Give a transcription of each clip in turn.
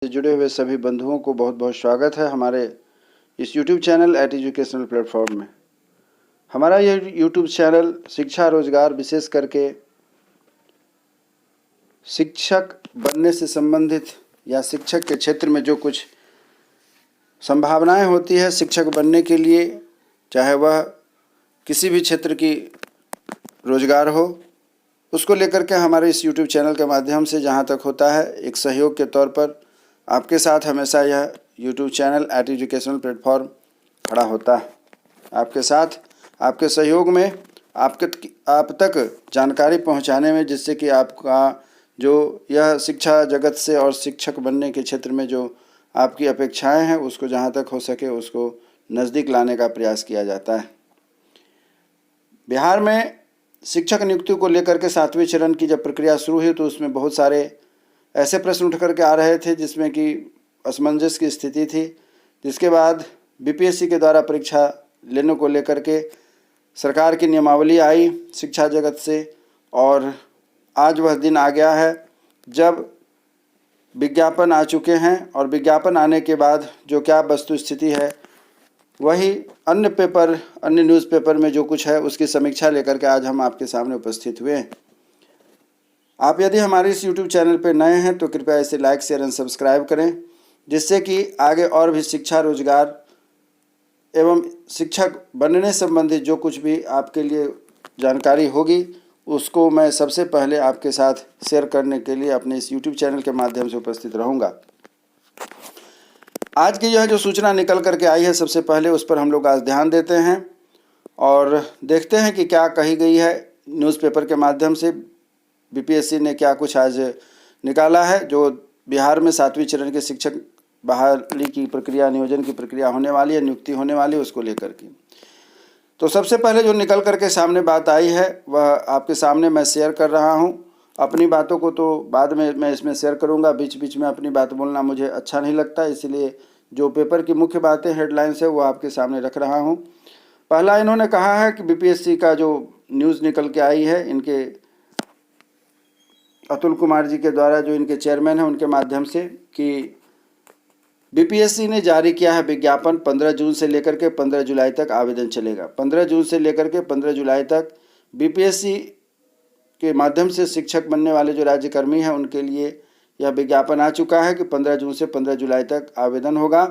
से जुड़े हुए सभी बंधुओं को बहुत बहुत स्वागत है हमारे इस YouTube channel at educational platform में। हमारा यह YouTube चैनल शिक्षा रोजगार विशेष करके शिक्षक बनने से संबंधित या शिक्षक के क्षेत्र में जो कुछ संभावनाएं होती है शिक्षक बनने के लिए, चाहे वह किसी भी क्षेत्र की रोजगार हो, उसको लेकर के हमारे इस YouTube चैनल के माध्यम से जहां तक होता है एक सहयोग के तौर पर आपके साथ हमेशा यह YouTube channel at educational platform खड़ा होता है। आपके साथ आपके सहयोग में आप तक जानकारी पहुंचाने में, जिससे कि आपका जो यह शिक्षा जगत से और शिक्षक बनने के क्षेत्र में जो आपकी अपेक्षाएं हैं उसको जहां तक हो सके उसको नज़दीक लाने का प्रयास किया जाता है। बिहार में शिक्षक नियुक्ति को लेकर के 7वें चरण की जब प्रक्रिया शुरू हुई तो उसमें बहुत सारे ऐसे प्रश्न उठ कर के आ रहे थे जिसमें कि असमंजस की स्थिति थी, जिसके बाद बीपीएससी के द्वारा परीक्षा लेने को लेकर के सरकार की नियमावली आई शिक्षा जगत से, और आज वह दिन आ गया है जब विज्ञापन आ चुके हैं और विज्ञापन आने के बाद जो क्या वस्तु स्थिति है वही अन्य न्यूज़पेपर में जो कुछ है उसकी समीक्षा लेकर के आज हम आपके सामने उपस्थित हुए हैं। आप यदि हमारे इस YouTube चैनल पर नए हैं तो कृपया इसे लाइक शेयर एंड सब्सक्राइब करें, जिससे कि आगे और भी शिक्षा रोजगार एवं शिक्षक बनने संबंधित जो कुछ भी आपके लिए जानकारी होगी उसको मैं सबसे पहले आपके साथ शेयर करने के लिए अपने इस YouTube चैनल के माध्यम से उपस्थित रहूँगा। आज की यह जो सूचना निकल करके आई है सबसे पहले उस पर हम लोग आज ध्यान देते हैं और देखते हैं कि क्या कही गई है न्यूज़पेपर के माध्यम से। बीपीएससी ने क्या कुछ आज निकाला है जो बिहार में 7वें चरण के शिक्षक बहाली की प्रक्रिया, नियोजन की प्रक्रिया होने वाली है, नियुक्ति होने वाली है, उसको लेकर के। तो सबसे पहले जो निकल करके सामने बात आई है वह आपके सामने मैं शेयर कर रहा हूं। अपनी बातों को तो बाद में मैं इसमें शेयर करूंगा, बीच बीच में अपनी बात बोलना मुझे अच्छा नहीं लगता, इसलिए जो पेपर की मुख्य बातें हेडलाइंस है वो आपके सामने रख रहा हूँ। पहला इन्होंने कहा है कि बीपीएससी का जो न्यूज़ निकल के आई है इनके अतुल कुमार जी के द्वारा, जो इनके चेयरमैन हैं, उनके माध्यम से, कि बीपीएससी ने जारी किया है विज्ञापन 15 जून से लेकर के 15 जुलाई तक आवेदन चलेगा। 15 जून से लेकर के 15 जुलाई तक बीपीएससी के माध्यम से शिक्षक बनने वाले जो राज्यकर्मी हैं उनके लिए यह विज्ञापन आ चुका है कि 15 जून से 15 जुलाई तक आवेदन होगा।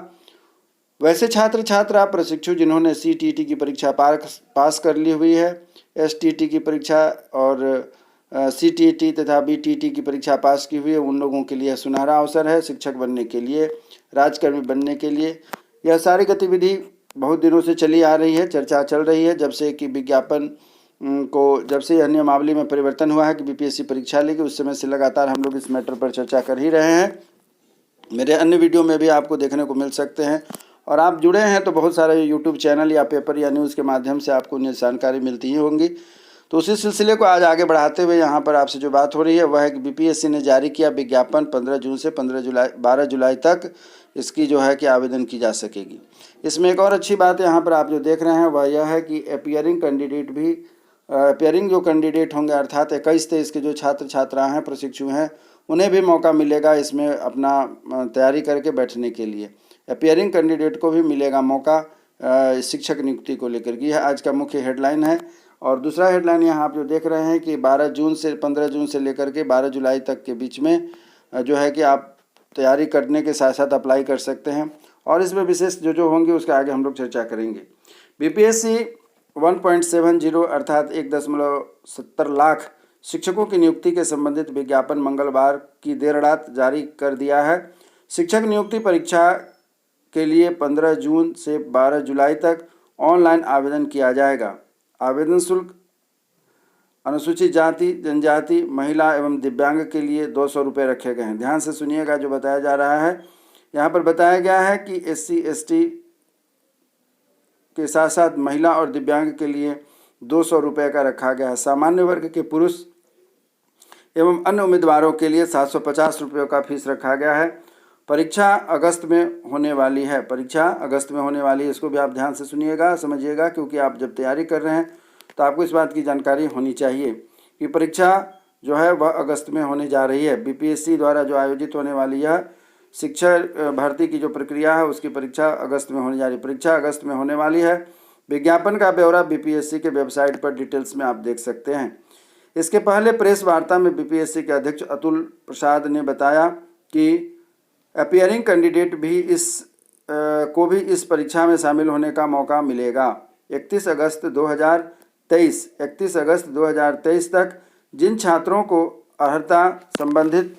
वैसे छात्र छात्रा प्रशिक्षु जिन्होंने सीटीईटी की परीक्षा पास कर ली हुई है, एसटीईटी की परीक्षा और सीटीईटी तथा बीटीईटी की परीक्षा पास की हुई है, उन लोगों के लिए सुनहरा अवसर है शिक्षक बनने के लिए, राजकर्मी बनने के लिए। यह सारी गतिविधि बहुत दिनों से चली आ रही है, चर्चा चल रही है जब से कि विज्ञापन जब से यह नियमावली में परिवर्तन हुआ है कि बीपीएससी परीक्षा लेगी, उस समय से लगातार हम लोग इस मैटर पर चर्चा कर ही रहे हैं। मेरे अन्य वीडियो में भी आपको देखने को मिल सकते हैं, और आप जुड़े हैं तो बहुत सारे यूट्यूब चैनल या पेपर या न्यूज़ के माध्यम से आपको जानकारी मिलती ही होंगी। तो उसी सिलसिले को आज आगे बढ़ाते हुए यहाँ पर आपसे जो बात हो रही है वह है कि बीपीएससी ने जारी किया विज्ञापन 15 जून से 12 जुलाई तक इसकी जो है कि आवेदन की जा सकेगी। इसमें एक और अच्छी बात यहाँ पर आप जो देख रहे हैं वह यह है कि अपियरिंग जो कैंडिडेट होंगे अर्थात 21-23 के जो छात्र छात्राएँ हैं, प्रशिक्षु हैं, उन्हें भी मौका मिलेगा इसमें अपना तैयारी करके बैठने के लिए। अपियरिंग कैंडिडेट को भी मिलेगा मौका शिक्षक नियुक्ति को लेकर के। यह आज का मुख्य हेडलाइन है। और दूसरा हेडलाइन यहाँ आप जो देख रहे हैं कि 15 जून से लेकर के 12 जुलाई तक के बीच में जो है कि आप तैयारी करने के साथ साथ अप्लाई कर सकते हैं, और इसमें विशेष जो होंगे उसके आगे हम लोग चर्चा करेंगे। बीपीएससी 1.70 अर्थात 1.70 लाख शिक्षकों की नियुक्ति के संबंधित विज्ञापन मंगलवार की देर रात जारी कर दिया है। शिक्षक नियुक्ति परीक्षा के लिए 15 जून से 12 जुलाई तक ऑनलाइन आवेदन किया जाएगा। आवेदन शुल्क अनुसूचित जाति, जनजाति, महिला एवं दिव्यांग के लिए 200 रुपये रखे गए हैं। ध्यान से सुनिएगा जो बताया जा रहा है। यहाँ पर बताया गया है कि SC/ST के साथ साथ महिला और दिव्यांग के लिए 200 रुपये का रखा गया है। सामान्य वर्ग के पुरुष एवं अन्य उम्मीदवारों के लिए 750 रुपये का फीस रखा गया है। परीक्षा अगस्त में होने वाली है। इसको भी आप ध्यान से सुनिएगा, समझिएगा, क्योंकि आप जब तैयारी कर रहे हैं तो आपको इस बात की जानकारी होनी चाहिए कि परीक्षा जो है वह अगस्त में होने जा रही है। बीपीएससी द्वारा जो आयोजित होने वाली यह शिक्षक भर्ती की जो प्रक्रिया है उसकी परीक्षा अगस्त में होने जा रही है। परीक्षा अगस्त में होने वाली है। विज्ञापन का ब्यौरा बीपीएससी के वेबसाइट पर डिटेल्स में आप देख सकते हैं। इसके पहले प्रेस वार्ता में बीपीएससी के अध्यक्ष अतुल प्रसाद ने बताया कि अपीयरिंग कैंडिडेट भी को भी इस परीक्षा में शामिल होने का मौका मिलेगा। 31 अगस्त 2023 तक जिन छात्रों को अर्हता संबंधित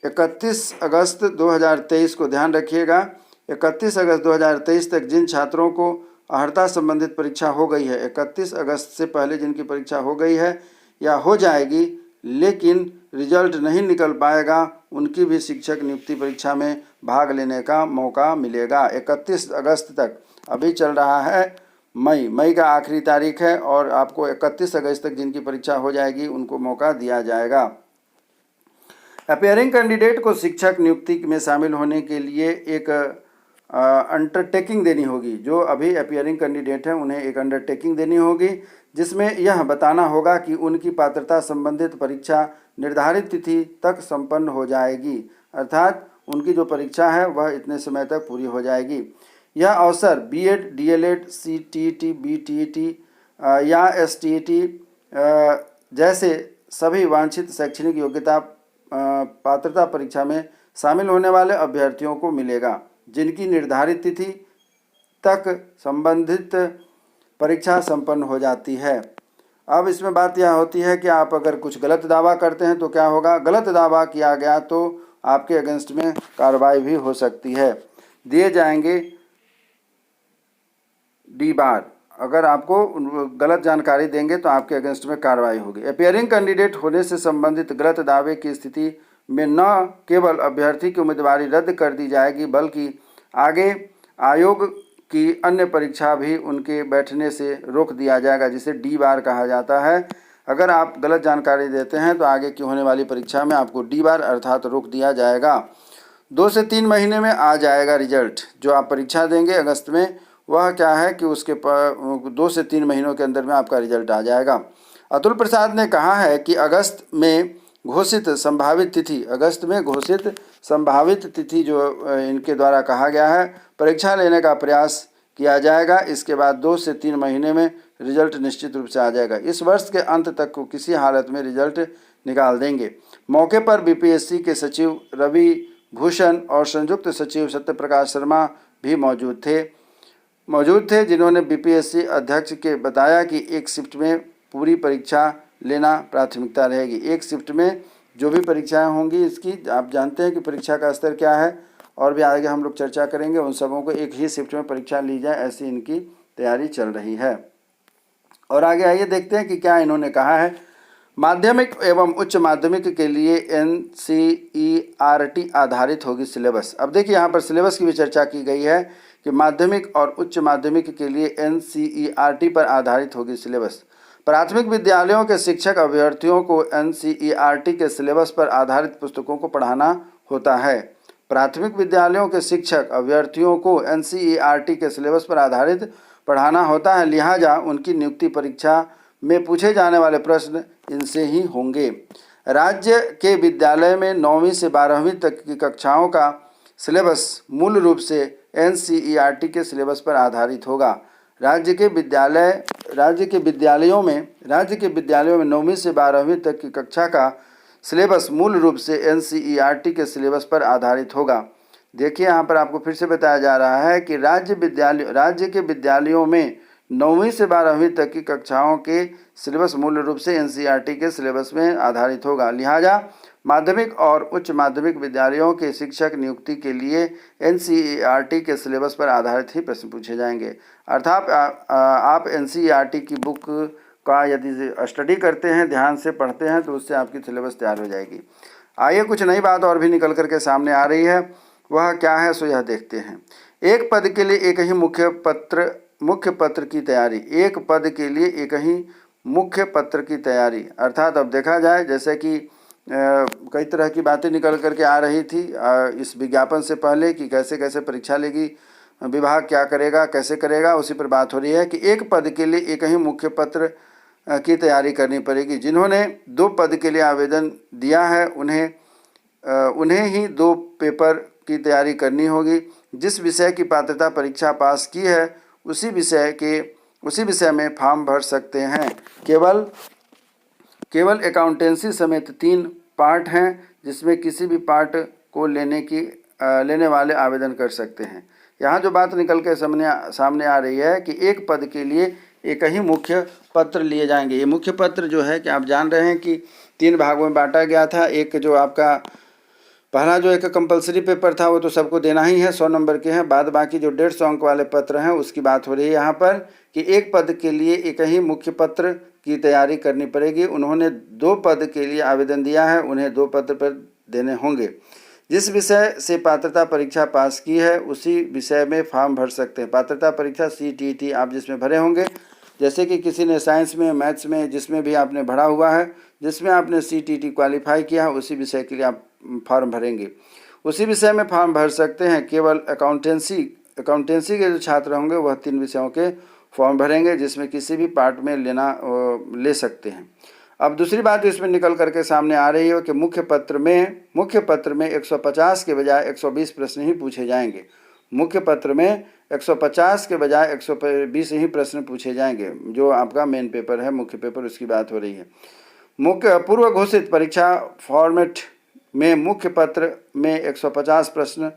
31 अगस्त 2023 को ध्यान रखिएगा, 31 अगस्त 2023 तक जिन छात्रों को अर्हता संबंधित परीक्षा हो गई है, 31 अगस्त से पहले जिनकी परीक्षा हो गई है या हो जाएगी लेकिन रिजल्ट नहीं निकल पाएगा, उनकी भी शिक्षक नियुक्ति परीक्षा में भाग लेने का मौका मिलेगा। 31 अगस्त तक, अभी चल रहा है मई का आखिरी तारीख है और आपको 31 अगस्त तक जिनकी परीक्षा हो जाएगी उनको मौका दिया जाएगा। अपीयरिंग कैंडिडेट को शिक्षक नियुक्ति में शामिल होने के लिए एक अंडरटेकिंग देनी होगी। जो अभी अपीयरिंग कैंडिडेट हैं उन्हें एक अंडरटेकिंग देनी होगी जिसमें यह बताना होगा कि उनकी पात्रता संबंधित परीक्षा निर्धारित तिथि तक संपन्न हो जाएगी, अर्थात उनकी जो परीक्षा है वह इतने समय तक पूरी हो जाएगी। यह अवसर बीएड, डीएलएड, सीटीईटी, बीटीईटी या एसटीईटी जैसे सभी वांछित शैक्षणिक योग्यता पात्रता परीक्षा में शामिल होने वाले अभ्यर्थियों को मिलेगा जिनकी निर्धारित तिथि तक संबंधित परीक्षा संपन्न हो जाती है। अब इसमें बात यह होती है कि आप अगर कुछ गलत दावा करते हैं तो क्या होगा। गलत दावा किया गया तो आपके अगेंस्ट में कार्रवाई भी हो सकती है, दिए जाएंगे डी बार। अगर आपको गलत जानकारी देंगे तो आपके अगेंस्ट में कार्रवाई होगी। अपीयरिंग कैंडिडेट होने से संबंधित गलत दावे की स्थिति में न केवल अभ्यर्थी की उम्मीदवारी रद्द कर दी जाएगी बल्कि आगे आयोग की अन्य परीक्षा भी उनके बैठने से रोक दिया जाएगा, जिसे डी बार कहा जाता है। अगर आप गलत जानकारी देते हैं तो आगे की होने वाली परीक्षा में आपको डी बार अर्थात रोक दिया जाएगा। 2 से 3 महीने में आ जाएगा रिजल्ट। जो आप परीक्षा देंगे अगस्त में वह क्या है कि उसके 2 से 3 महीनों के अंदर में आपका रिजल्ट आ जाएगा। अतुल प्रसाद ने कहा है कि अगस्त में घोषित संभावित तिथि जो इनके द्वारा कहा गया है, परीक्षा लेने का प्रयास किया जाएगा। इसके बाद 2 से 3 महीने में रिजल्ट निश्चित रूप से आ जाएगा। इस वर्ष के अंत तक को किसी हालत में रिजल्ट निकाल देंगे। मौके पर बीपीएससी के सचिव रवि भूषण और संयुक्त सचिव सत्यप्रकाश शर्मा भी मौजूद थे जिन्होंने बीपीएससी अध्यक्ष के बताया कि एक शिफ्ट में पूरी परीक्षा लेना प्राथमिकता रहेगी। एक शिफ्ट में जो भी परीक्षाएं होंगी, इसकी आप जानते हैं कि परीक्षा का स्तर क्या है और भी आगे हम लोग चर्चा करेंगे। उन सबों को एक ही शिफ्ट में परीक्षा ली जाए, ऐसी इनकी तैयारी चल रही है। और आगे आइए देखते हैं कि क्या इन्होंने कहा है। माध्यमिक एवं उच्च माध्यमिक के लिए एनसीईआरटी आधारित होगी सिलेबस। अब देखिए यहाँ पर सिलेबस की भी चर्चा की गई है कि माध्यमिक और उच्च माध्यमिक के लिए एनसीईआरटी पर आधारित होगी सिलेबस। प्राथमिक विद्यालयों के शिक्षक अभ्यर्थियों को एनसीईआरटी के सिलेबस पर आधारित पुस्तकों को पढ़ाना होता है। प्राथमिक विद्यालयों के शिक्षक अभ्यर्थियों को एनसीईआरटी के सिलेबस पर आधारित पढ़ाना होता है, लिहाजा उनकी नियुक्ति परीक्षा में पूछे जाने वाले प्रश्न इनसे ही होंगे। राज्य के विद्यालय में 9वीं से 12वीं तक की कक्षाओं का सिलेबस मूल रूप से एनसीईआरटी के सिलेबस पर आधारित होगा। राज्य के विद्यालयों में 9वीं से 12वीं तक की कक्षा का सिलेबस मूल रूप से एनसीईआरटी के सिलेबस पर आधारित होगा। देखिए यहाँ पर आपको फिर से बताया जा रहा है कि राज्य के विद्यालयों में 9वीं से 12वीं तक की कक्षाओं के सिलेबस मूल रूप से एनसीईआरटी के सिलेबस में आधारित होगा, लिहाजा माध्यमिक और उच्च माध्यमिक विद्यालयों के शिक्षक नियुक्ति के लिए एनसीईआरटी के सिलेबस पर आधारित ही प्रश्न पूछे जाएंगे। अर्थात आप एनसीईआरटी की बुक का यदि स्टडी करते हैं, ध्यान से पढ़ते हैं, तो उससे आपकी सिलेबस तैयार हो जाएगी। आइए कुछ नई बात और भी निकल कर के सामने आ रही है, वह क्या है सो यह देखते हैं। एक पद के लिए एक ही मुख्य पत्र की तैयारी। एक पद के लिए एक ही मुख्य पत्र की तैयारी, अर्थात अब देखा जाए जैसे कि कई तरह की बातें निकल करके आ रही थी इस विज्ञापन से पहले कि कैसे कैसे परीक्षा लेगी विभाग, क्या करेगा, कैसे करेगा, उसी पर बात हो रही है कि एक पद के लिए एक ही मुख्य पत्र की तैयारी करनी पड़ेगी। जिन्होंने 2 पद के लिए आवेदन दिया है उन्हें उन्हें ही 2 पेपर की तैयारी करनी होगी। जिस विषय की पात्रता परीक्षा पास की है उसी विषय में फॉर्म भर सकते हैं। केवल अकाउंटेंसी समेत 3 पार्ट हैं जिसमें किसी भी पार्ट को लेने वाले आवेदन कर सकते हैं। यहाँ जो बात निकल के सामने आ रही है कि एक पद के लिए एक ही मुख्य पत्र लिए जाएंगे। ये मुख्य पत्र जो है कि आप जान रहे हैं कि 3 भागों में बांटा गया था। एक जो आपका पहला जो एक कंपलसरी पेपर था वो तो सबको देना ही है, 100 नंबर के हैं। बाद बाकी जो 150 अंक वाले पत्र हैं उसकी बात हो रही है यहाँ पर कि एक पद के लिए एक ही मुख्य पत्र की तैयारी करनी पड़ेगी। उन्होंने 2 पद के लिए आवेदन दिया है, उन्हें 2 पत्र पर देने होंगे। जिस विषय से पात्रता परीक्षा पास की है उसी विषय में फॉर्म भर सकते हैं। पात्रता परीक्षा CTET आप जिसमें भरे होंगे, जैसे कि किसी ने साइंस में, मैथ्स में, जिसमें भी आपने भरा हुआ है, जिसमें आपने CTET क्वालिफाई किया है उसी विषय के लिए आप फॉर्म भरेंगे, उसी विषय में फॉर्म भर सकते हैं। केवल अकाउंटेंसी के जो छात्र होंगे वह 3 विषयों के फॉर्म भरेंगे जिसमें किसी भी पार्ट में ले सकते हैं। अब दूसरी बात इसमें निकल करके सामने आ रही है कि मुख्य पत्र में 150 के बजाय 120 प्रश्न ही पूछे जाएंगे। मुख्य पत्र में 150 के बजाय 120 ही प्रश्न पूछे जाएंगे। जो आपका मेन पेपर है, मुख्य पेपर, उसकी बात हो रही है। मुख्य पूर्व घोषित परीक्षा फॉर्मेट में मुख्य पत्र में 150 प्रश्न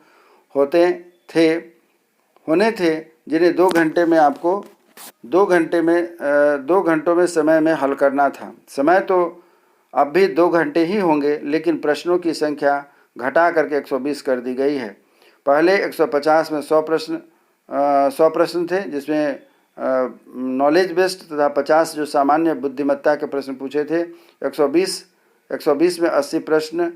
होने थे जिन्हें 2 घंटों में समय में हल करना था। समय तो अब भी 2 घंटे ही होंगे, लेकिन प्रश्नों की संख्या घटा करके 120 कर दी गई है। पहले 150 में 100 प्रश्न थे जिसमें नॉलेज बेस्ड तथा 50 जो सामान्य बुद्धिमत्ता के प्रश्न पूछे थे। 120 में 80 प्रश्न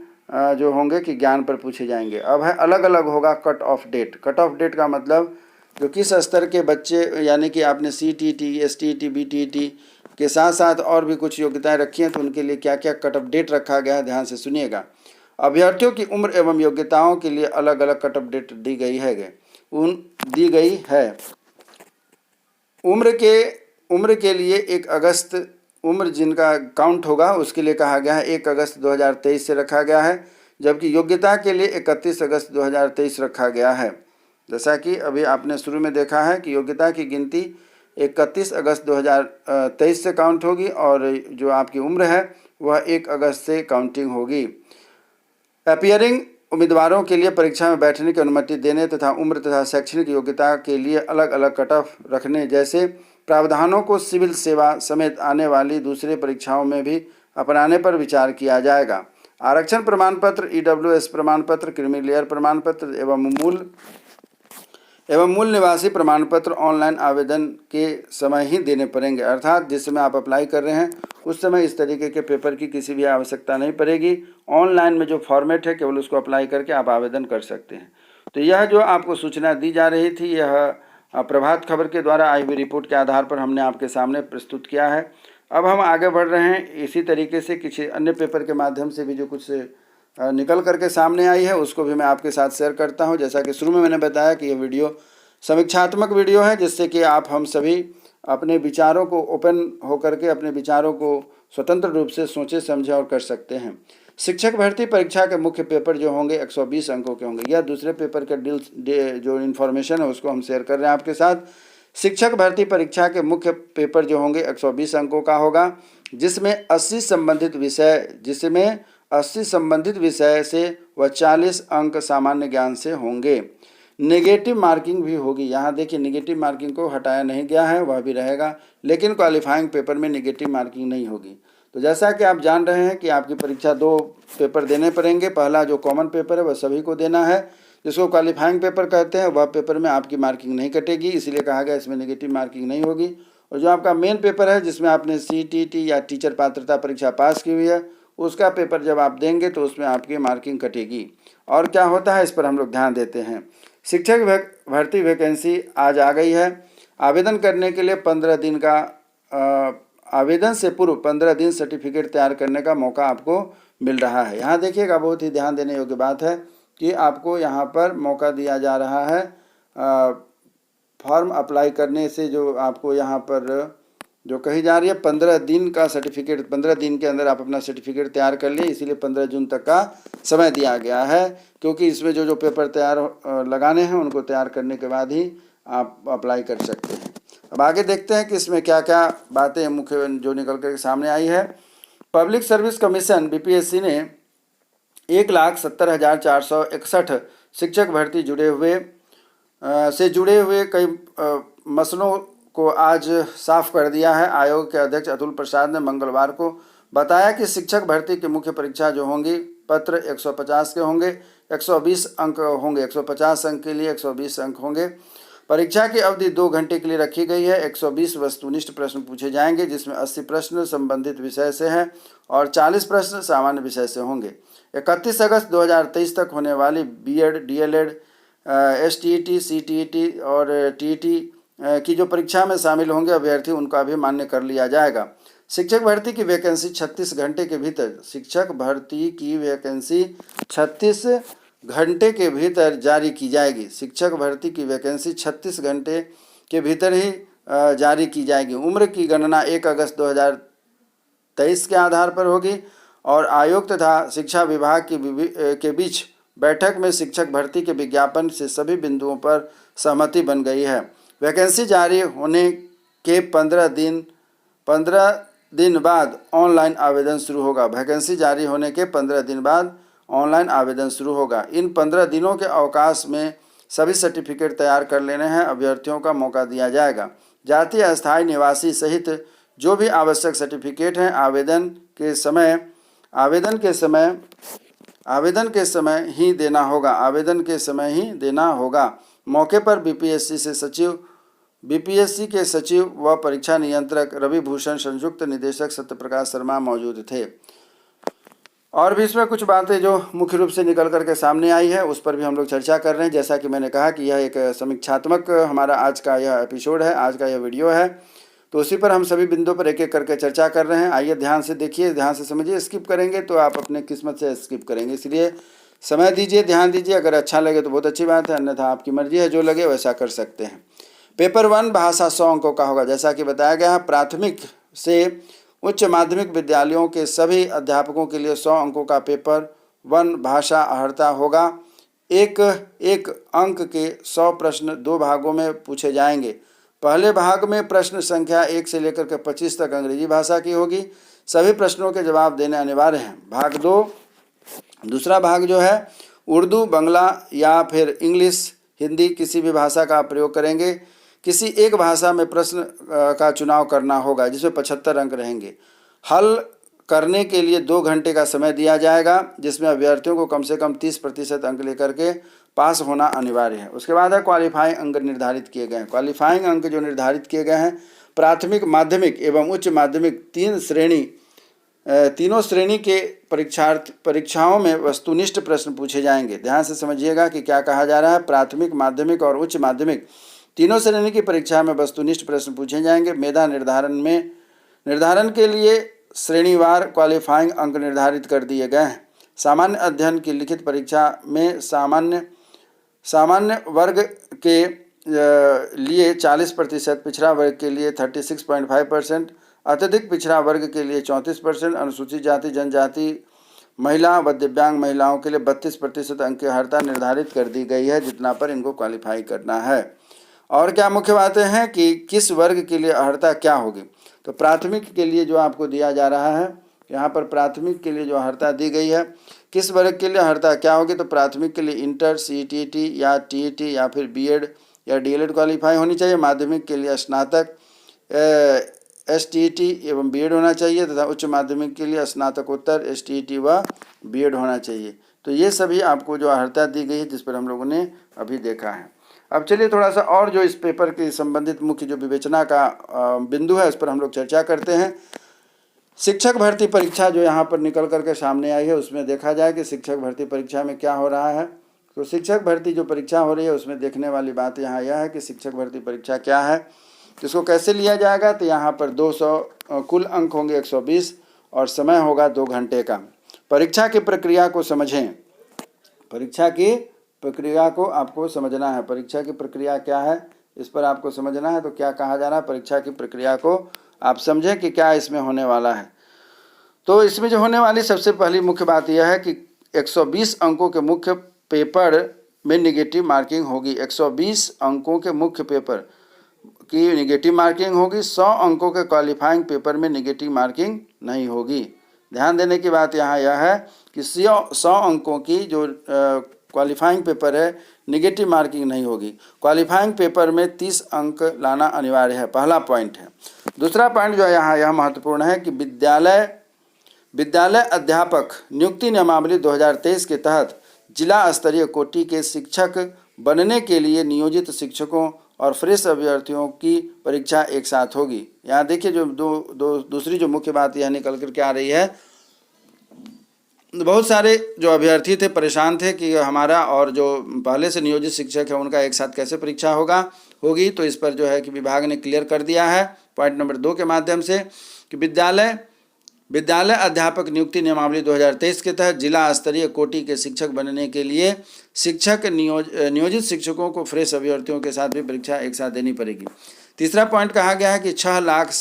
जो होंगे कि ज्ञान पर पूछे जाएंगे। अब है अलग अलग होगा cut off date. Cut off date का मतलब जो किस स्तर के बच्चे, यानी कि आपने CTET, STET, BTET के साथ साथ और भी कुछ योग्यताएं रखी हैं तो उनके लिए क्या क्या कट ऑफ डेट रखा गया है, ध्यान से सुनिएगा। अभ्यर्थियों की उम्र एवं योग्यताओं के लिए अलग अलग कट ऑफ डेट दी गई है। उम्र के लिए 1 अगस्त उम्र जिनका काउंट होगा उसके लिए कहा गया है 1 अगस्त 2023 से रखा गया है, जबकि योग्यता के लिए 31 अगस्त 2023 रखा गया है। जैसा कि अभी आपने शुरू में देखा है कि योग्यता की गिनती 31 अगस्त 2023 से काउंट होगी और जो आपकी उम्र है वह 1 अगस्त से काउंटिंग होगी। अपीयरिंग उम्मीदवारों के लिए परीक्षा में बैठने की अनुमति देने तथा उम्र तथा शैक्षणिक योग्यता के लिए अलग अलग कट ऑफ रखने जैसे प्रावधानों को सिविल सेवा समेत आने वाली दूसरे परीक्षाओं में भी अपनाने पर विचार किया जाएगा। आरक्षण प्रमाण पत्र, EWS प्रमाण पत्र, क्रीमी लेयर प्रमाण पत्र एवं मूल निवासी प्रमाण पत्र ऑनलाइन आवेदन के समय ही देने पड़ेंगे। अर्थात जिस समय आप अप्लाई कर रहे हैं उस समय इस तरीके के पेपर की किसी भी आवश्यकता नहीं पड़ेगी। ऑनलाइन में जो फॉर्मेट है केवल उसको अप्लाई करके आप आवेदन कर सकते हैं। तो यह जो आपको सूचना दी जा रही थी यह प्रभात खबर के द्वारा आई हुई रिपोर्ट के आधार पर हमने आपके सामने प्रस्तुत किया है। अब हम आगे बढ़ रहे हैं। इसी तरीके से किसी अन्य पेपर के माध्यम से भी जो कुछ निकल करके सामने आई है उसको भी मैं आपके साथ शेयर करता हूं। जैसा कि शुरू में मैंने बताया कि ये वीडियो समीक्षात्मक वीडियो है जिससे कि आप हम सभी अपने विचारों को ओपन होकर के अपने विचारों को स्वतंत्र रूप से सोचे समझे और कर सकते हैं। शिक्षक भर्ती परीक्षा के मुख्य पेपर जो होंगे 120 अंकों के होंगे। यह दूसरे पेपर के जो इन्फॉर्मेशन है उसको हम शेयर कर रहे हैं आपके साथ। शिक्षक भर्ती परीक्षा के मुख्य पेपर जो होंगे 120 अंकों का होगा, जिसमें 80 संबंधित विषय से व 40 अंक सामान्य ज्ञान से होंगे। नेगेटिव मार्किंग भी होगी। यहाँ देखिए नेगेटिव मार्किंग को हटाया नहीं गया है, वह भी रहेगा, लेकिन क्वालिफाइंग पेपर में नेगेटिव मार्किंग नहीं होगी। तो जैसा कि आप जान रहे हैं कि आपकी परीक्षा 2 पेपर देने पड़ेंगे। पहला जो कॉमन पेपर है वह सभी को देना है, जिसको क्वालिफाइंग पेपर कहते हैं। वह पेपर में आपकी मार्किंग नहीं कटेगी, इसलिए कहा गया इसमें नेगेटिव मार्किंग नहीं होगी। और जो आपका मेन पेपर है जिसमें आपने CTET या टीचर पात्रता परीक्षा पास की हुई है उसका पेपर जब आप देंगे तो उसमें आपकी मार्किंग कटेगी। और क्या होता है इस पर हम लोग ध्यान देते हैं। शिक्षक भर्ती वैकेंसी आज आ गई है। आवेदन करने के लिए 15 दिन का आवेदन से पूर्व 15 दिन सर्टिफिकेट तैयार करने का मौका आपको मिल रहा है। यहाँ देखिएगा, बहुत ही ध्यान देने योग्य बात है कि आपको यहाँ पर मौका दिया जा रहा है फॉर्म अप्लाई करने से। जो आपको यहाँ पर जो कही जा रही है 15 दिन का सर्टिफिकेट, 15 दिन के अंदर आप अपना सर्टिफिकेट तैयार कर लिए, इसीलिए 15 जून तक का समय दिया गया है, क्योंकि इसमें जो पेपर तैयार लगाने हैं उनको तैयार करने के बाद ही आप अप्लाई कर सकते हैं। अब आगे देखते हैं कि इसमें क्या क्या बातें मुख्य जो निकल कर सामने आई है। पब्लिक सर्विस कमीशन बीपीएससी ने 1,70,461 शिक्षक भर्ती से जुड़े हुए कई मसलों को आज साफ कर दिया है। आयोग के अध्यक्ष अतुल प्रसाद ने मंगलवार को बताया कि शिक्षक भर्ती की मुख्य परीक्षा जो होंगी, पत्र 150 के होंगे, 120 अंक होंगे, 150 अंक के लिए 120 अंक होंगे। परीक्षा की अवधि 2 घंटे के लिए रखी गई है। 120 वस्तुनिष्ठ प्रश्न पूछे जाएंगे, जिसमें 80 प्रश्न संबंधित विषय से हैं और 40 प्रश्न सामान्य विषय से होंगे। 31 अगस्त 2023 तक होने वाली बीएड, डीएलएड, एसटीईटी, सीटीईटी और टीईटी की जो परीक्षा में शामिल होंगे अभ्यर्थी, उनका भी मान्य कर लिया जाएगा। शिक्षक भर्ती की वैकेंसी 36 घंटे के भीतर, शिक्षक भर्ती की वैकेंसी 36 घंटे के भीतर जारी की जाएगी। शिक्षक भर्ती की वैकेंसी 36 घंटे के भीतर ही जारी की जाएगी। उम्र की गणना 1 अगस्त 2023 के आधार पर होगी और आयोग तथा शिक्षा विभाग के बीच बैठक में शिक्षक भर्ती के विज्ञापन से सभी बिंदुओं पर सहमति बन गई है। वैकेंसी जारी होने के 15 दिन बाद ऑनलाइन आवेदन शुरू होगा। वैकेंसी जारी होने के 15 दिन बाद ऑनलाइन आवेदन शुरू होगा। इन 15 दिनों के अवकाश में सभी सर्टिफिकेट तैयार कर लेने हैं अभ्यर्थियों का मौका दिया जाएगा। जातीय अस्थायी निवासी सहित जो भी आवश्यक सर्टिफिकेट हैं आवेदन के समय ही देना होगा। मौके पर बीपीएससी के सचिव व परीक्षा नियंत्रक रवि भूषण, संयुक्त निदेशक सत्यप्रकाश शर्मा मौजूद थे। और भी इसमें कुछ बातें जो मुख्य रूप से निकल करके सामने आई है उस पर भी हम लोग चर्चा कर रहे हैं। जैसा कि मैंने कहा कि यह एक समीक्षात्मक हमारा आज का यह एपिसोड है, आज का यह वीडियो है, तो उसी पर हम सभी बिंदुओं पर एक एक करके चर्चा कर रहे हैं। आइए ध्यान से देखिए, ध्यान से समझिए। स्किप करेंगे तो आप अपने किस्मत से स्किप करेंगे, इसलिए समय दीजिए, ध्यान दीजिए। अगर अच्छा लगे तो बहुत अच्छी बात है, अन्यथा आपकी मर्जी है, जो लगे वैसा कर सकते हैं। पेपर 1 भाषा 100 अंकों का होगा। जैसा कि बताया गया है, प्राथमिक से उच्च माध्यमिक विद्यालयों के सभी अध्यापकों के लिए 100 अंकों का पेपर 1 भाषा अहर्ता होगा। एक अंक के 100 प्रश्न 2 भागों में पूछे जाएंगे। पहले भाग में प्रश्न संख्या 1 से लेकर के 25 तक अंग्रेजी भाषा की होगी। सभी प्रश्नों के जवाब देने अनिवार्य हैं। भाग 2, दूसरा भाग जो है, उर्दू, बांग्ला या फिर इंग्लिश, हिंदी किसी भी भाषा का प्रयोग करेंगे। किसी एक भाषा में प्रश्न का चुनाव करना होगा, जिसमें 75 अंक रहेंगे। हल करने के लिए 2 घंटे का समय दिया जाएगा, जिसमें अभ्यर्थियों को कम से कम 30% अंक लेकर के पास होना अनिवार्य है। उसके बाद है क्वालिफाइंग अंक निर्धारित किए गए हैं। क्वालिफाइंग अंक जो निर्धारित किए गए हैं, प्राथमिक, माध्यमिक एवं उच्च माध्यमिक तीनों श्रेणी के परीक्षाओं में वस्तुनिष्ठ प्रश्न पूछे जाएंगे। ध्यान से समझिएगा कि क्या कहा जा रहा है। प्राथमिक, माध्यमिक और उच्च माध्यमिक तीनों श्रेणी की परीक्षा में वस्तुनिष्ठ प्रश्न पूछे जाएंगे। मेधा निर्धारण के लिए श्रेणीवार क्वालिफाइंग अंक निर्धारित कर दिए गए हैं। सामान्य अध्ययन की लिखित परीक्षा में सामान्य वर्ग के लिए 40%, पिछड़ा वर्ग के लिए 36.5%, अत्यधिक पिछड़ा वर्ग के लिए 34%, अनुसूचित जाति, जनजाति, महिला व दिव्यांग महिलाओं के लिए 32% अंक की अर्हता निर्धारित कर दी गई है, जितना पर इनको क्वालिफाई करना है। और क्या मुख्य बातें हैं कि किस वर्ग के लिए अर्हता क्या होगी। तो प्राथमिक के लिए जो आपको दिया जा रहा है, यहाँ पर प्राथमिक के लिए जो अर्हता दी गई है, किस वर्ग के लिए अर्हता क्या होगी। तो प्राथमिक के लिए इंटर, सीटीटी या टीईटी या फिर बीएड या डीएलएड क्वालिफाई होनी चाहिए। माध्यमिक के लिए स्नातक, एसटीईटी एवं बीएड होना चाहिए तथा उच्च माध्यमिक के लिए स्नातकोत्तर, एसटीईटी व बीएड होना चाहिए। तो ये सभी आपको जो अर्हता दी गई है, जिस पर हम लोगों ने अभी देखा है। अब चलिए थोड़ा सा और जो इस पेपर के संबंधित मुख्य जो विवेचना का बिंदु है, उस पर हम लोग चर्चा करते हैं। शिक्षक भर्ती परीक्षा जो यहाँ पर निकल करके सामने आई है, उसमें देखा जाए कि शिक्षक भर्ती परीक्षा में क्या हो रहा है। तो शिक्षक भर्ती जो परीक्षा हो रही है, उसमें देखने वाली बात यहाँ यह है कि शिक्षक भर्ती परीक्षा क्या है, इसको कैसे लिया जाएगा। तो यहाँ पर 200 कुल अंक होंगे, 120 और समय होगा 2 घंटे का। परीक्षा की प्रक्रिया को समझें। परीक्षा की प्रक्रिया को आपको समझना है। परीक्षा की प्रक्रिया क्या है, इस पर आपको समझना है। तो क्या कहा जा रहा है, परीक्षा की प्रक्रिया को आप समझें कि क्या इसमें होने वाला है। तो इसमें जो होने वाली सबसे पहली मुख्य बात यह है कि 120 अंकों के मुख्य पेपर में निगेटिव मार्किंग होगी। 120 अंकों के मुख्य पेपर की निगेटिव मार्किंग होगी। 100 अंकों के क्वालिफाइंग पेपर में निगेटिव मार्किंग नहीं होगी। ध्यान देने की बात यहाँ यह है कि 100 अंकों की जो क्वालिफाइंग पेपर है निगेटिव मार्किंग नहीं होगी। क्वालिफाइंग पेपर में 30 अंक लाना अनिवार्य है, पहला पॉइंट है। दूसरा पॉइंट जो यहाँ यह महत्वपूर्ण है कि विद्यालय अध्यापक नियुक्ति नियमावली 2023 के तहत जिला स्तरीय कोटि के शिक्षक बनने के लिए नियोजित शिक्षकों और फ्रेश अभ्यर्थियों की परीक्षा एक साथ होगी। यहाँ देखिए जो दूसरी जो मुख्य बात यह निकल कर के आ रही है, बहुत सारे जो अभ्यर्थी थे परेशान थे कि हमारा और जो पहले से नियोजित शिक्षक है उनका एक साथ कैसे परीक्षा होगी। तो इस पर जो है कि विभाग ने क्लियर कर दिया है पॉइंट नंबर 2 के माध्यम से कि विद्यालय अध्यापक नियुक्ति नियमावली 2023 के तहत जिला स्तरीय कोटि के शिक्षक बनने के लिए नियोजित शिक्षकों को फ्रेश अभ्यर्थियों के साथ भी परीक्षा एक साथ देनी पड़ेगी। तीसरा पॉइंट कहा गया है कि 6 लाख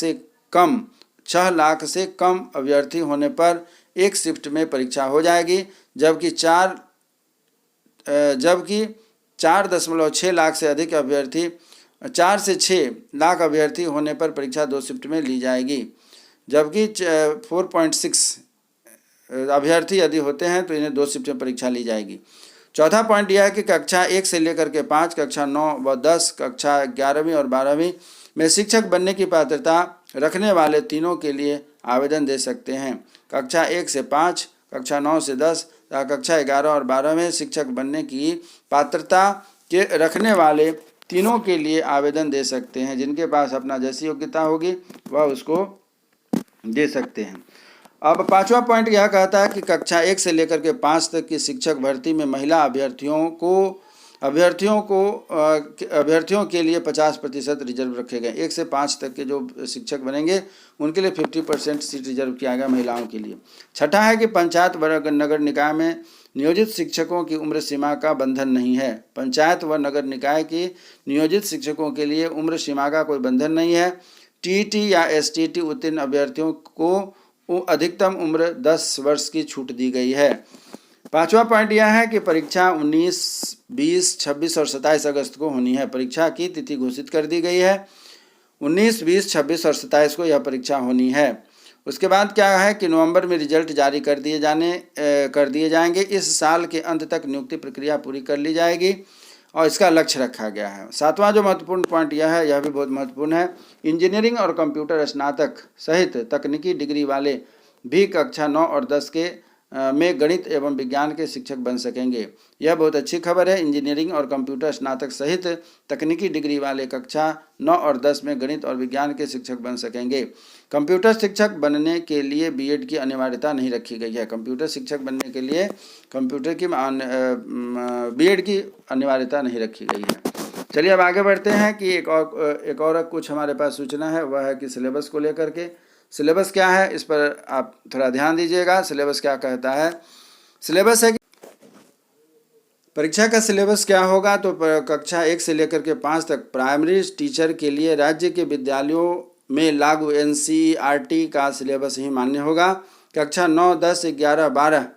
से कम अभ्यर्थी होने पर एक शिफ्ट में परीक्षा हो जाएगी, जबकि 4.6 लाख से अधिक अभ्यर्थी 4 से 6 लाख अभ्यर्थी होने पर परीक्षा 2 शिफ्ट में ली जाएगी, जबकि 4.6 अभ्यर्थी यदि होते हैं तो इन्हें 2 शिफ्ट में परीक्षा ली जाएगी। चौथा पॉइंट यह है कि कक्षा 1 से लेकर के 5, कक्षा 9 व 10, कक्षा 11वीं और 12वीं में शिक्षक बनने की पात्रता रखने वाले तीनों के लिए आवेदन दे सकते हैं। कक्षा 1 से 5, कक्षा 9 से 10 तथा कक्षा 11 और 12 में शिक्षक बनने की पात्रता के रखने वाले तीनों के लिए आवेदन दे सकते हैं। जिनके पास अपना जैसी योग्यता होगी वह उसको दे सकते हैं। अब 5वां पॉइंट यह कहता है कि कक्षा 1 से लेकर के 5 तक की शिक्षक भर्ती में महिला अभ्यर्थियों के लिए 50% रिजर्व रखे गए। 1 से 5 तक के जो शिक्षक बनेंगे उनके लिए 50% सीट रिजर्व किया गया महिलाओं के लिए। छठा है कि पंचायत व नगर निकाय में नियोजित शिक्षकों की उम्र सीमा का बंधन नहीं है। पंचायत व नगर निकाय की नियोजित शिक्षकों के लिए उम्र सीमा का कोई बंधन नहीं है। टीईटी या एसटीईटी उत्तीर्ण अभ्यर्थियों को अधिकतम उम्र 10 वर्ष की छूट दी गई है। 5वां पॉइंट यह है कि परीक्षा 19, 20, 26 और 27 अगस्त को होनी है। परीक्षा की तिथि घोषित कर दी गई है। 19, 20, 26 और 27 को यह परीक्षा होनी है। उसके बाद क्या है कि नवंबर में रिजल्ट जारी कर दिए जाएंगे। इस साल के अंत तक नियुक्ति प्रक्रिया पूरी कर ली जाएगी और इसका लक्ष्य रखा गया है। 7वां जो महत्वपूर्ण पॉइंट यह है, यह भी बहुत महत्वपूर्ण है। इंजीनियरिंग और कंप्यूटर स्नातक सहित तकनीकी डिग्री वाले भी कक्षा 9 और 10 में गणित एवं विज्ञान के शिक्षक बन सकेंगे। यह बहुत अच्छी खबर है। इंजीनियरिंग और कंप्यूटर स्नातक सहित तकनीकी डिग्री वाले कक्षा 9 और 10 में गणित और विज्ञान के शिक्षक बन सकेंगे। कंप्यूटर शिक्षक बनने के लिए बीएड की अनिवार्यता नहीं रखी गई है। कंप्यूटर शिक्षक बनने के लिए बीएड की अनिवार्यता नहीं रखी गई है। चलिए अब आगे बढ़ते हैं कि एक और कुछ हमारे पास सूचना है, वह है कि सिलेबस को लेकर के। सिलेबस क्या है इस पर आप थोड़ा ध्यान दीजिएगा। सिलेबस क्या कहता है? सिलेबस है कि परीक्षा का सिलेबस क्या होगा, तो कक्षा 1 से लेकर के 5 तक प्राइमरी टीचर के लिए राज्य के विद्यालयों में लागू एनसीईआरटी का सिलेबस ही मान्य होगा। कक्षा 9, 10, 11, 12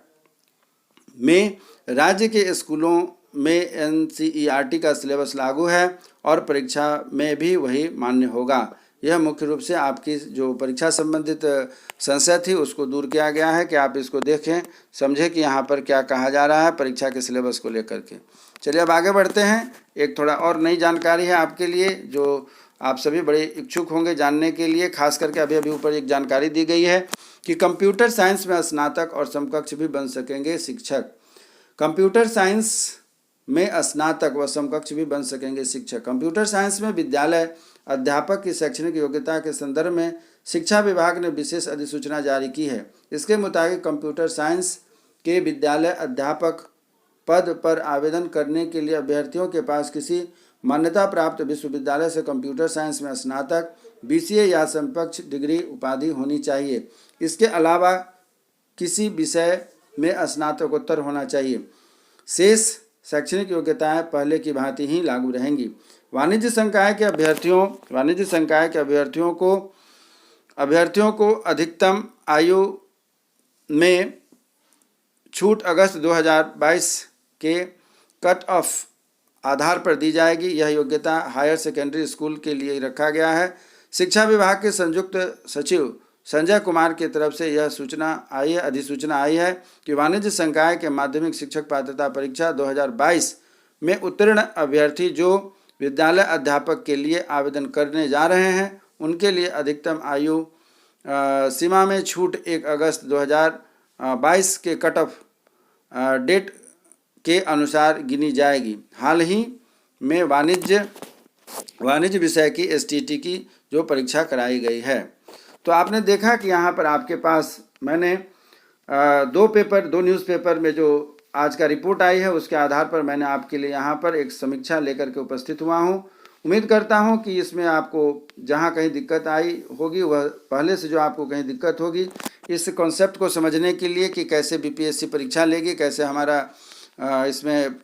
में राज्य के स्कूलों में एनसीईआरटी का सिलेबस लागू है और परीक्षा में भी वही मान्य होगा। यह मुख्य रूप से आपकी जो परीक्षा संबंधित संशय थी उसको दूर किया गया है कि आप इसको देखें, समझें कि यहाँ पर क्या कहा जा रहा है परीक्षा के सिलेबस को लेकर के। चलिए अब आगे बढ़ते हैं। एक थोड़ा और नई जानकारी है आपके लिए जो आप सभी बड़े इच्छुक होंगे जानने के लिए। खास करके अभी ऊपर एक जानकारी दी गई है कि कंप्यूटर साइंस में स्नातक और समकक्ष भी बन सकेंगे शिक्षक। कंप्यूटर साइंस में स्नातक व समकक्ष भी बन सकेंगे शिक्षक। कंप्यूटर साइंस में विद्यालय अध्यापक की शैक्षणिक योग्यता के संदर्भ में शिक्षा विभाग ने विशेष अधिसूचना जारी की है। इसके मुताबिक कंप्यूटर साइंस के विद्यालय अध्यापक पद पर आवेदन करने के लिए अभ्यर्थियों के पास किसी मान्यता प्राप्त विश्वविद्यालय से कंप्यूटर साइंस में स्नातक, बीसीए या समकक्ष डिग्री उपाधि होनी चाहिए। इसके अलावा किसी विषय में स्नातकोत्तर होना चाहिए। शेष शैक्षणिक योग्यताएं पहले की भांति ही लागू रहेंगी। वाणिज्य संकाय के अभ्यर्थियों को अभ्यर्थियों को अधिकतम आयु में छूट अगस्त 2022 के कट ऑफ आधार पर दी जाएगी। यह योग्यता हायर सेकेंडरी स्कूल के लिए रखा गया है। शिक्षा विभाग के संयुक्त सचिव संजय कुमार की तरफ से यह अधिसूचना आई है कि वाणिज्य संकाय के माध्यमिक शिक्षक पात्रता परीक्षा 2022 में उत्तीर्ण अभ्यर्थी जो विद्यालय अध्यापक के लिए आवेदन करने जा रहे हैं, उनके लिए अधिकतम आयु सीमा में छूट 1 अगस्त 2022 के कट ऑफ डेट के अनुसार गिनी जाएगी। हाल ही में वाणिज्य विषय की STT की जो परीक्षा कराई गई है। तो आपने देखा कि यहाँ पर आपके पास मैंने दो न्यूज़पेपर में जो आज का रिपोर्ट आई है उसके आधार पर मैंने आपके लिए यहाँ पर एक समीक्षा लेकर के उपस्थित हुआ हूँ। उम्मीद करता हूँ कि इसमें आपको जहाँ कहीं दिक्कत आई होगी, वह पहले से जो आपको कहीं दिक्कत होगी, इस कॉन्सेप्ट को समझने के लिए कि कैसे BPSC परीक्षा लेगी, कैसे हमारा इसमें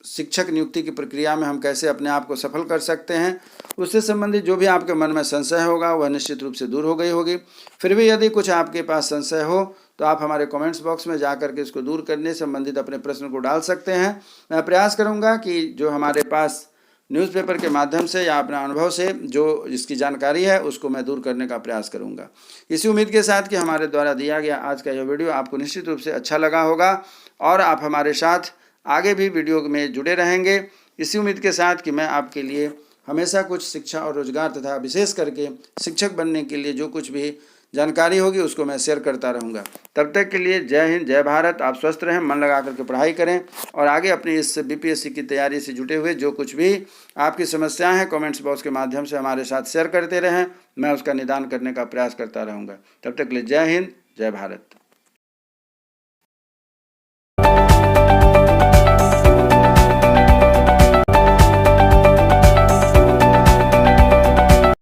शिक्षक नियुक्ति की प्रक्रिया में हम कैसे अपने आप को सफल कर सकते हैं, उससे संबंधित जो भी आपके मन में संशय होगा वह निश्चित रूप से दूर हो गई होगी। फिर भी यदि कुछ आपके पास संशय हो तो आप हमारे कमेंट्स बॉक्स में जा कर के इसको दूर करने संबंधित अपने प्रश्न को डाल सकते हैं। मैं प्रयास करूंगा कि जो हमारे पास न्यूज़पेपर के माध्यम से या अपने अनुभव से जो इसकी जानकारी है उसको मैं दूर करने का प्रयास करूंगा। इसी उम्मीद के साथ कि हमारे द्वारा दिया गया आज का यह वीडियो आपको निश्चित रूप से अच्छा लगा होगा और आप हमारे साथ आगे भी वीडियो में जुड़े रहेंगे। इसी उम्मीद के साथ कि मैं आपके लिए हमेशा कुछ शिक्षा और रोजगार तथा विशेष करके शिक्षक बनने के लिए जो कुछ भी जानकारी होगी उसको मैं शेयर करता रहूँगा। तब तक के लिए जय हिंद, जय भारत। आप स्वस्थ रहें, मन लगा करके पढ़ाई करें और आगे अपनी इस BPSC की तैयारी से जुटे हुए जो कुछ भी आपकी समस्याएं हैं कमेंट्स बॉक्स के माध्यम से हमारे साथ शेयर करते रहें। मैं उसका निदान करने का प्रयास करता रहूँगा। तब तक के लिए जय हिंद, जय भारत।